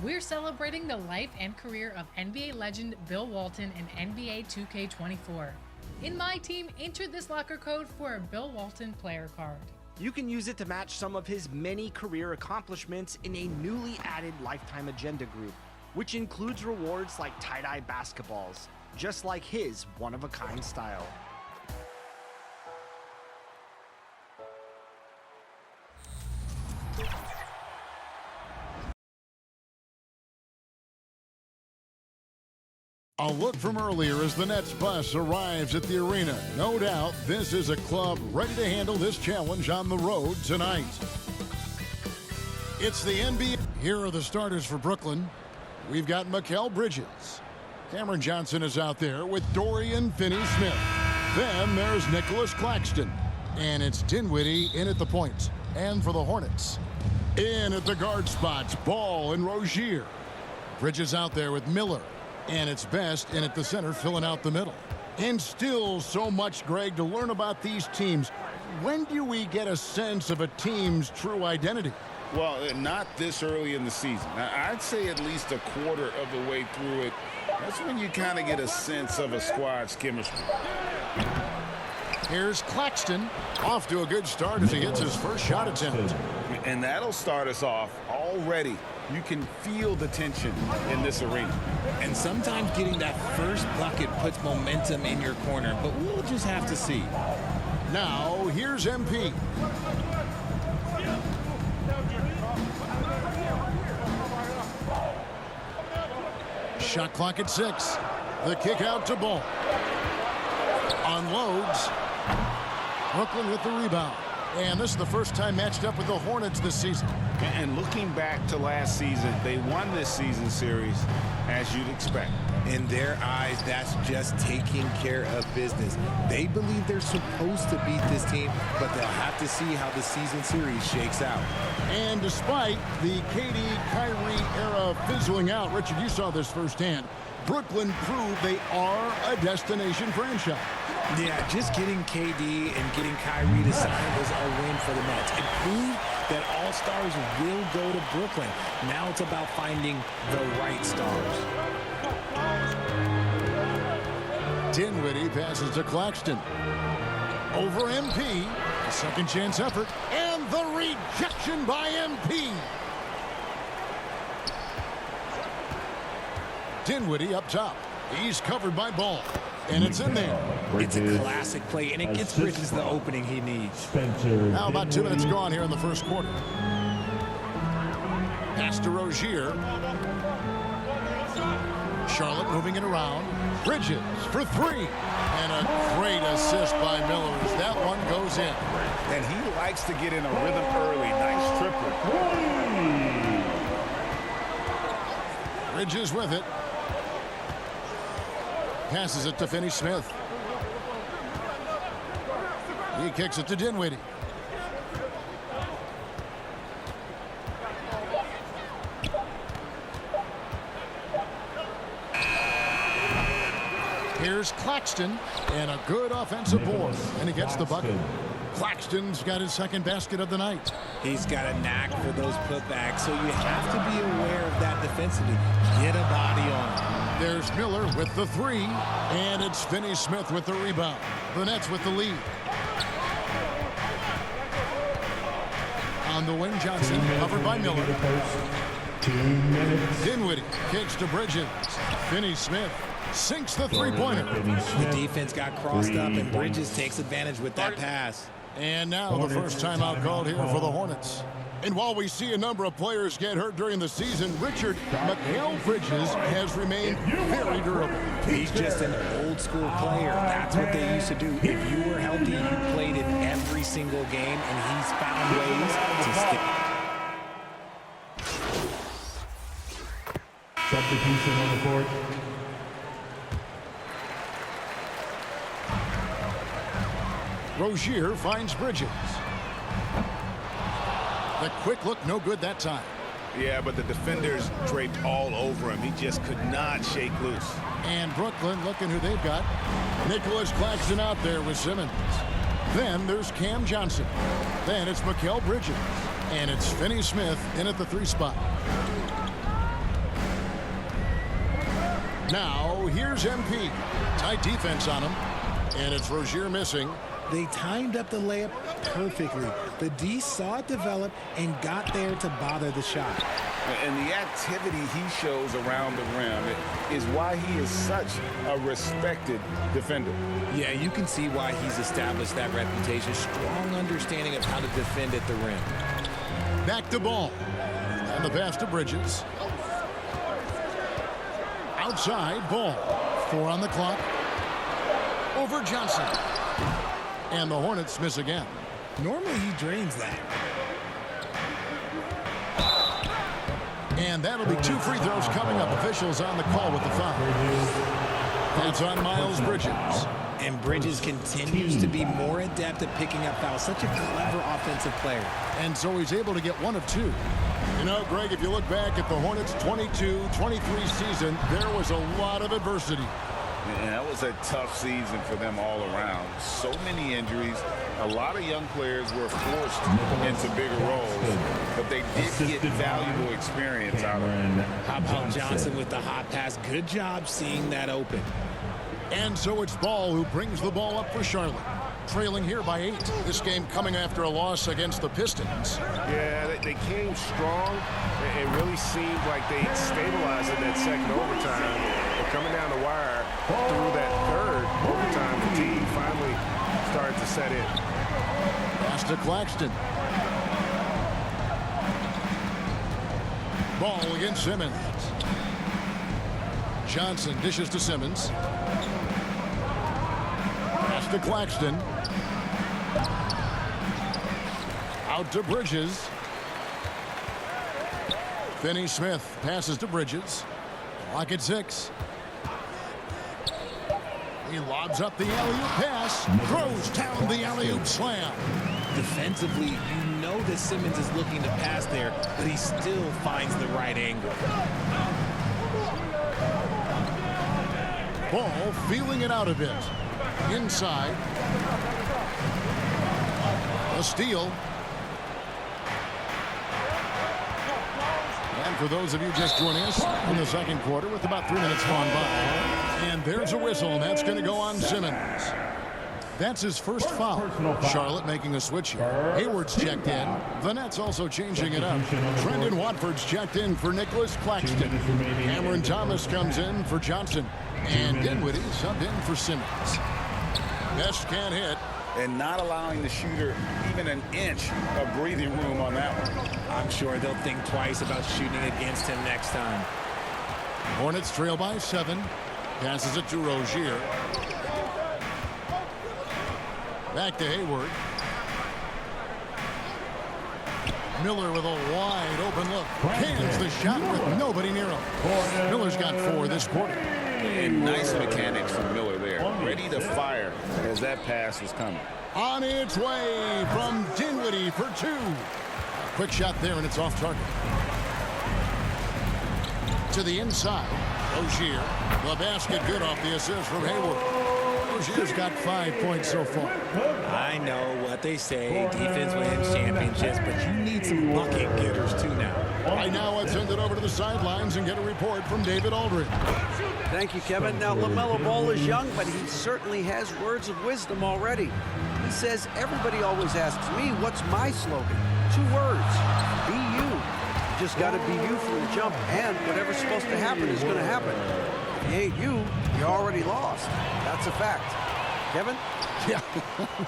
We're celebrating the life and career of NBA legend Bill Walton in NBA 2K24. In my team, enter this locker code for a Bill Walton player card. You can use it to match some of his many career accomplishments in a newly added Lifetime Agenda group, which includes rewards like tie-dye basketballs, just like his one-of-a-kind style. A look from earlier as the Nets bus arrives at the arena. No doubt this is a club ready to handle this challenge on the road tonight. It's the NBA. Here are the starters for Brooklyn. We've got Mikal Bridges. Cameron Johnson is out there with Dorian Finney-Smith. Then there's Nicholas Claxton. And it's Dinwiddie in at the point. And for the Hornets, in at the guard spots, Ball and Rozier. Bridges out there with Miller. And it's Best in at the center, filling out the middle. And still so much, Greg, to learn about these teams. When do we get a sense of a team's true identity? Well, not this early in the season. I'd say at least a quarter of the way through it. That's when you kind of get a sense of a squad's chemistry. Here's Claxton, off to a good start as he hits his first shot attempt. And that'll start us off already. You can feel the tension in this arena. And sometimes getting that first bucket puts momentum in your corner, but we'll just have to see. Now, here's MP. Shot clock at 6. The kick out to Ball. Unloads. Brooklyn with the rebound. And this is the first time matched up with the Hornets this season. And looking back to last season, they won this season series, as you'd expect. In their eyes, that's just taking care of business. They believe they're supposed to beat this team, but they'll have to see how the season series shakes out. And despite the KD-Kyrie era fizzling out, Richard, you saw this firsthand, Brooklyn proved they are a destination franchise. Yeah, just getting KD and getting Kyrie to sign was a win for the Nets. It proved that all stars will go to Brooklyn. Now it's about finding the right stars. Dinwiddie passes to Claxton. Over MP. A second chance effort. And the rejection by MP. Dinwiddie up top. He's covered by Ball. And it's in there. It's a classic play, and it gets Bridges the opening he needs. Now about 2 minutes gone here in the first quarter. Pass to Rozier. Charlotte moving it around. Bridges for 3. And a great assist by Miller as that one goes in. And he likes to get in a rhythm early. Nice triple. Bridges with it. Passes it to Finney-Smith. He kicks it to Dinwiddie. Here's Claxton, and a good offensive board, and he gets the bucket. Claxton's got his second basket of the night. He's got a knack for those putbacks, so you have to be aware of that defensively. Get a body on him. There's Miller with the 3, and it's Finney-Smith with the rebound. The Nets with the lead. On the wing, Johnson, covered by Miller. 2 minutes. Dinwiddie kicks to Bridges. Finney-Smith sinks the three-pointer. The defense got crossed up, and Bridges takes advantage with that pass. And now the first timeout called here for the Hornets. And while we see a number of players get hurt during the season, Richard, Mikal Bridges has remained very durable. He's just an old-school player. That's what they used to do. If you were healthy, you played in every single game, and he's found ways to stick. Substitution on the court. Rozier finds Bridges. The quick look, no good that time. Yeah, but the defenders draped all over him. He just could not shake loose. And Brooklyn looking who they've got. Nicholas Claxton out there with Simmons. Then there's Cam Johnson. Then it's Mikal Bridges. And it's Finney-Smith in at the 3 spot. Now, here's MP. Tight defense on him. And it's Rozier missing. They timed up the layup perfectly. The D saw it develop and got there to bother the shot. And the activity he shows around the rim is why he is such a respected defender. Yeah, you can see why he's established that reputation. Strong understanding of how to defend at the rim. Back to Ball. And the pass to Bridges. Outside, Ball. 4 on the clock. Over Johnson. And the Hornets miss again. Normally he drains that. And that'll be 2 free throws coming up. Officials on the call with the foul. That's on Miles Bridges. And Bridges continues to be more adept at picking up fouls. Such a clever offensive player. And so he's able to get 1 of 2. You know, Greg, if you look back at the Hornets' 22-23 season, there was a lot of adversity. And that was a tough season for them all around. So many injuries. A lot of young players were forced into bigger roles, but they did get valuable experience out of it. How about Johnson with the hot pass? Good job seeing that open. And so it's Ball who brings the ball up for Charlotte. Trailing here by 8. This game coming after a loss against the Pistons. Yeah, they came strong. It really seemed like they stabilized in that second overtime. But coming down the wire through that third overtime, the team finally started to set in. Pass to Claxton. Ball against Simmons. Johnson dishes to Simmons. Pass to Claxton. Out to Bridges. Finney-Smith passes to Bridges. Clock at 6. He lobs up the alley-oop pass. Throws down the alley-oop slam. Defensively, you know that Simmons is looking to pass there, but he still finds the right angle. Ball feeling it out a bit. Inside. A steal. And for those of you just joining us in the second quarter with about 3 minutes gone by. And there's a whistle, and that's going to go on Simmons. That's his first foul. Charlotte making a switch here. Hayward's checked in. The Nets also changing it up. Trendon Watford's checked in for Nicholas Claxton. Cameron Thomas comes in for Johnson. And Dinwiddie subbed in for Simmons. Best can't hit. And not allowing the shooter even an inch of breathing room on that one. I'm sure they'll think twice about shooting against him next time. Hornets trail by 7. Passes it to Rozier. Back to Hayward. Miller with a wide open look. Cans the shot with nobody near him. Miller's got 4 this quarter. And nice mechanics from Miller there. Ready to fire as that pass was coming. On its way from Dinwiddie for 2. A quick shot there, and it's off target. To the inside. Rozier. The basket good off the assist from Hayward. Rozier's got 5 points so far. I know what they say, defense wins championships, but you need some bucket getters too now. Right now, let's send it over to the sidelines and get a report from David Aldridge. Thank you, Kevin. Now, LaMelo Ball is young, but he certainly has words of wisdom already. He says, everybody always asks me, what's my slogan? 2 words, be you. You just got to be you from the jump, and whatever's supposed to happen is going to happen. If you ain't you, you're already lost. That's a fact. Kevin? Yeah,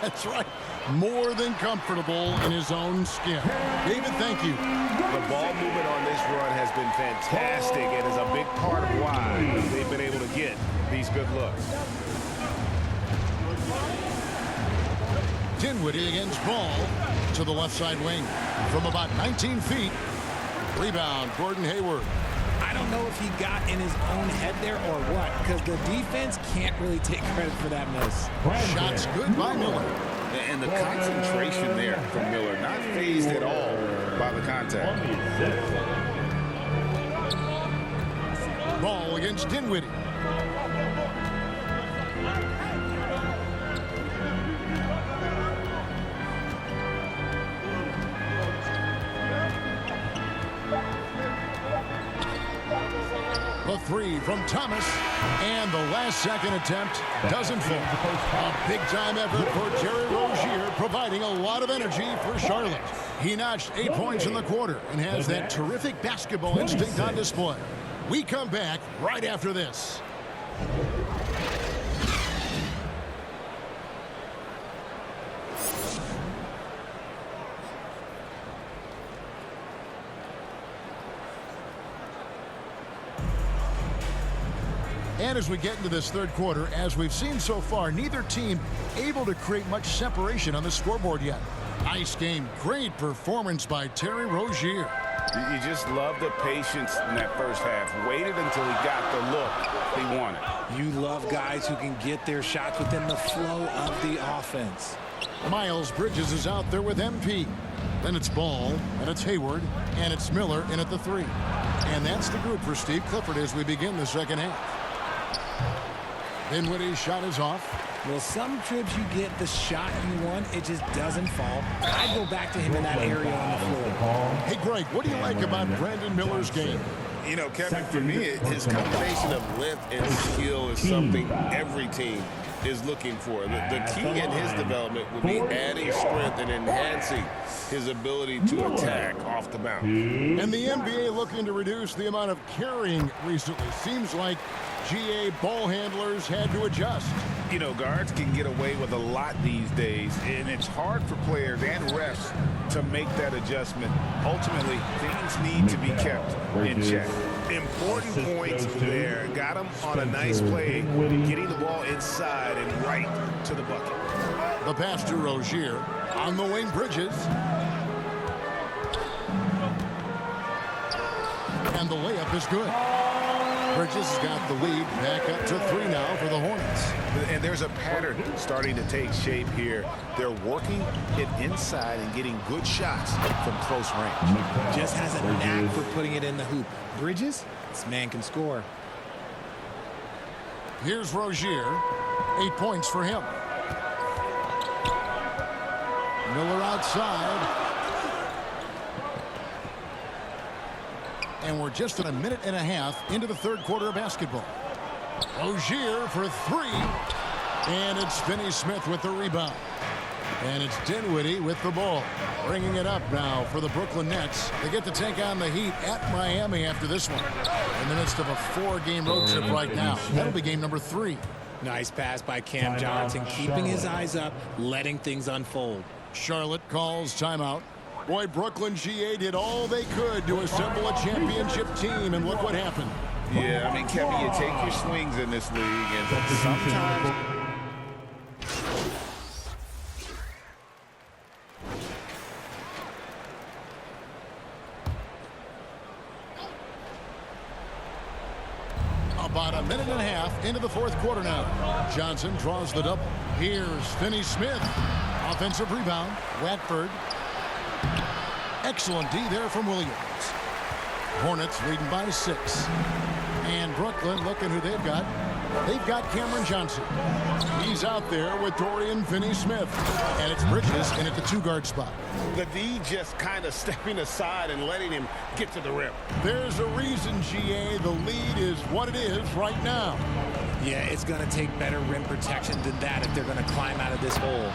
that's right. More than comfortable in his own skin. David, thank you. The ball movement on this run has been fantastic and is a big part of why they've been able to get these good looks. Dinwiddie against Ball to the left side wing from about 19 feet. Rebound, Gordon Hayward. I don't know if he got in his own head there or what, because the defense can't really take credit for that miss. Shots good by Miller. And the concentration there from Miller, not fazed at all by the contact. Ball against Dinwiddie. The three from Thomas, and the last-second attempt doesn't fall. A big-time effort for Terry Rozier, providing a lot of energy for Charlotte. He notched 8 points in the quarter and has that terrific basketball instinct on display. We come back right after this. And as we get into this third quarter, as we've seen so far, neither team able to create much separation on the scoreboard yet. Nice game. Great performance by Terry Rozier. You just love the patience in that first half. Waited until he got the look he wanted. You love guys who can get their shots within the flow of the offense. Miles Bridges is out there with MP. Then it's Ball, and it's Hayward, and it's Miller in at the three. And that's the group for Steve Clifford as we begin the second half. Dinwiddie's shot is off. Well, some trips you get the shot you want, it just doesn't fall. I'd go back to him in that area on the floor. Hey, Greg, what do you like about Brandon Miller's game? You know, Kevin, for me, his combination of length and skill is something every team is looking for. The key in his development will be adding strength and enhancing his ability to attack off the bounce. And the NBA looking to reduce the amount of carrying recently. Seems like GA ball handlers had to adjust. You know, guards can get away with a lot these days, and it's hard for players and refs to make that adjustment. Ultimately, things need to be kept in check. Important points there. Got him on a nice play, getting the ball inside and right to the bucket. The pass to Rozier on the wing. Bridges. And the layup is good. Bridges has got the lead back up to 3 now for the Hornets. And there's a pattern starting to take shape here. They're working it inside and getting good shots from close range. Just has a knack for putting it in the hoop. Bridges, this man can score. Here's Rozier. 8 points for him. Miller outside. And we're just in a minute and a half into the third quarter of basketball. Rozier for 3. And it's Finney-Smith with the rebound. And it's Dinwiddie with the ball. Bringing it up now for the Brooklyn Nets. They get to take on the Heat at Miami after this one. In the midst of a 4-game road trip right now. That'll be game number 3. Nice pass by Cam Johnson, keeping his eyes up, letting things unfold. Charlotte calls timeout. Boy, Brooklyn GA did all they could to assemble a championship team, and look what happened. Yeah, I mean, Kevin, you take your swings in this league, and sometimes... About a minute and a half into the fourth quarter now. Johnson draws the double. Here's Finney-Smith. Offensive rebound. Watford. Excellent D there from Williams. Hornets leading by 6. And Brooklyn, looking who they've got. They've got Cameron Johnson. He's out there with Dorian Finney-Smith. And it's Bridges in at the 2-guard spot. The D just kind of stepping aside and letting him get to the rim. There's a reason, GA, the lead is what it is right now. Yeah, it's going to take better rim protection than that if they're going to climb out of this hole.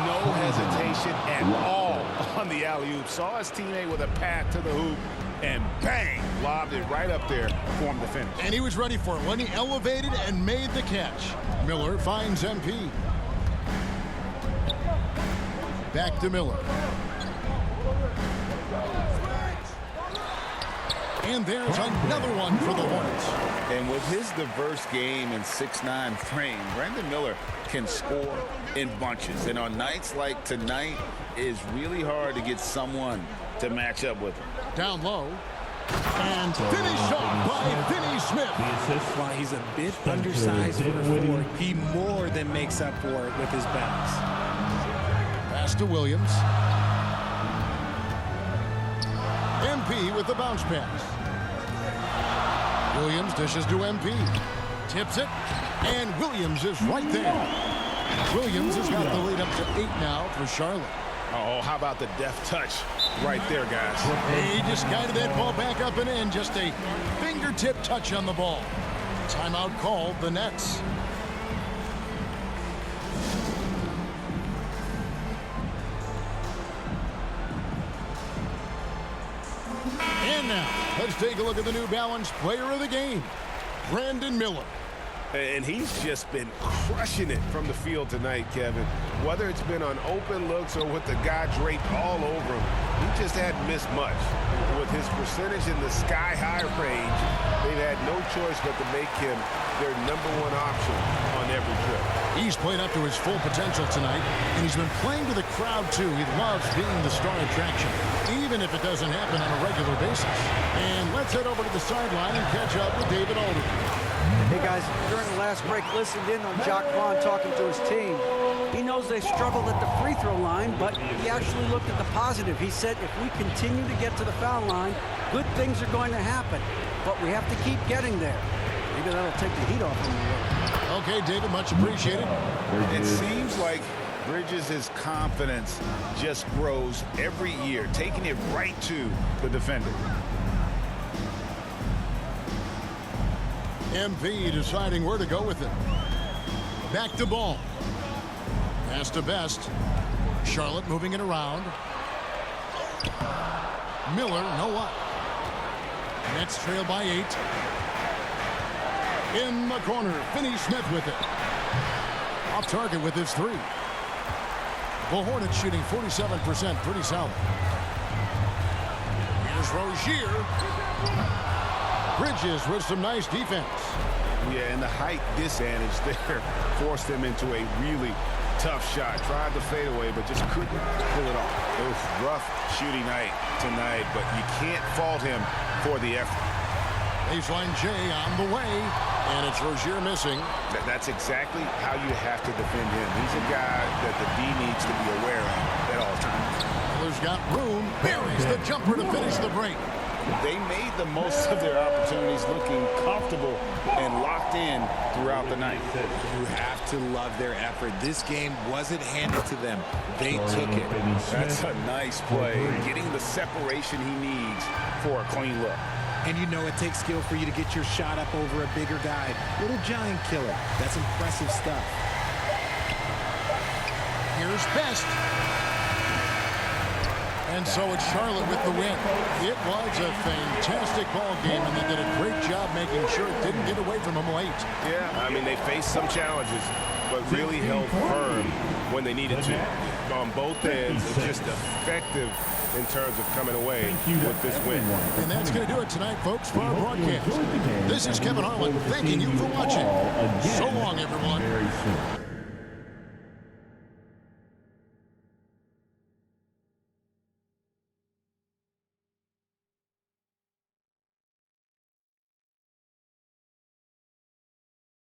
No hesitation at all on the alley-oop. Saw his teammate with a path to the hoop, and bang, lobbed it right up there for him to finish. And he was ready for it when he elevated and made the catch. Miller finds MP. Back to Miller. And there's another one for the Hornets. And with his diverse game and 6'9" frame, Brandon Miller can score in bunches. And on nights like tonight, it's really hard to get someone to match up with him. Down low. And finished off by Finney-Smith. While he's a bit undersized for a forward, he more than makes up for it with his bounce. Pass to Williams. MP with the bounce pass. Williams dishes to MP. Tips it. And Williams is right there. Williams has got the lead up to 8 now for Charlotte. Oh, how about the deft touch right there, guys. He just guided that ball back up and in. Just a fingertip touch on the ball. Timeout called, the Nets. And now, let's take a look at the New Balance player of the game, Brandon Miller. And he's just been crushing it from the field tonight, Kevin. Whether it's been on open looks or with the guy draped all over him, he just hadn't missed much. With his percentage in the sky-high range, they've had no choice but to make him their #1 option on every trip. He's played up to his full potential tonight, and he's been playing to the crowd, too. He loves being the star attraction, even if it doesn't happen on a regular basis. And let's head over to the sideline and catch up with David Alden. Hey guys, during the last break, listened in on Jock Vaughn talking to his team. He knows they struggled at the free throw line, but he actually looked at the positive. He said if we continue to get to the foul line, good things are going to happen, but we have to keep getting there. Maybe that'll take the heat off him a little. Okay, David, much appreciated. It seems like Bridges' confidence just grows every year, taking it right to the defender. MP deciding where to go with it. Back to ball. Pass to Best. Charlotte moving it around. Miller, no up. Nets trail by 8. In the corner, Finney Smith with it. Off target with his 3. The Hornets shooting 47%, pretty solid. Here's Rozier. Bridges with some nice defense. Yeah, and the height disadvantage there forced him into a really tough shot. Tried to fade away, but just couldn't pull it off. It was rough shooting night tonight, but you can't fault him for the effort. Baseline J on the way, and it's Rozier missing. That's exactly how you have to defend him. He's a guy that the D needs to be aware of at all times. Miller's got room, buries the jumper to finish the break. They made the most of their opportunities, looking comfortable and locked in throughout the night. You have to love their effort. This game wasn't handed to them. They took it. That's a nice play, getting the separation he needs for a clean look. And you know it takes skill for you to get your shot up over a bigger guy. Little giant killer. That's impressive stuff. Here's Best. And so it's Charlotte with the win. It was a fantastic ball game, and they did a great job making sure it didn't get away from them late. Yeah, I mean, they faced some challenges, but really held firm when they needed to. On both ends, and just effective in terms of coming away with this win. And that's going to do it tonight, folks, for our broadcast. This is Kevin Harlan thanking you for watching. So long, everyone.